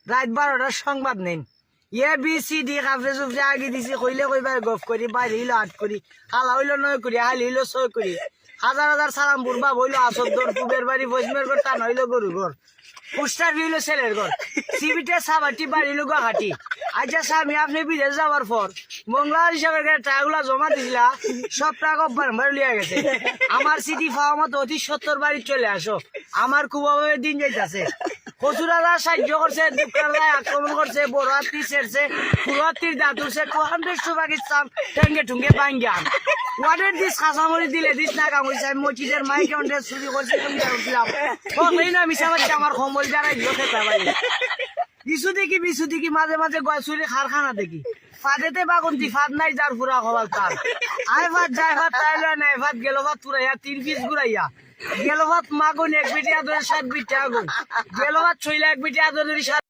রাত 12টার সংবাদ নেন ABCD কাফরে চুফরে আগে দিছি কইলে কইবার গফ করি বাইরে হইলো 8 করি হালা হইলো 9 করি হালি হইলো 6 করি হাজার হাজার সালাম বুড়বা বইলো আসর পুবের বাড়ি বজমের ঘর টান হইলো গরু ঘর পোস্টার হইলো ছেলের ঘর সিবিটে সাবাটি বাড়ি হইলো গুয়াহাটি আচ্ছা স্বামী আপনি বিদেশ যাওয়ার পর মঙ্গলার হিসাবের টাকাগুলা জমা দিছিলা সব টাকা বারবার লিয়া গেছে আমার সিটি পাওয়া মতো অতি 70 বাড়ি চলে আসো আমার খুব অভাবে দিন যাইতাছে কচুরারা সাহায্য করছে দুঃখারা আক্রমণ করছে বড় হাতি ছেড়ছে ফুলহাতির দাঁতুরছে কোহান্ডের পাকিস্তান ঠেঙ্গে ঠুঙ্গে ভাঙ্গান ওয়ার্ডের দিস খাসামরি দিলে দিস না কামড়িছে আমি মসজিদের মাইকে অন্ডে চুরি করছি উঠলাম বললেই না মিশা বাচ্চা আমার কম্বল জানাই দিল খেতে পারি বিছু দেখি মাঝে মাঝে গয়সুরি কারখানা দেখি ফাদেতে বাগন্তি ফাদ নাই যার ফুরা খবর তার আই ফাদ যাই ফাদ তাইলে নাই ফাদ গেল ফাদ তুরাইয়া 3 পিস ঘুরাইয়া গেল ফাদ মাগুন 1 বিটিয়া ধরে 7 বিটিয়া আগুন গেল ফাদ ছইলা 1 বিটিয়া ধরে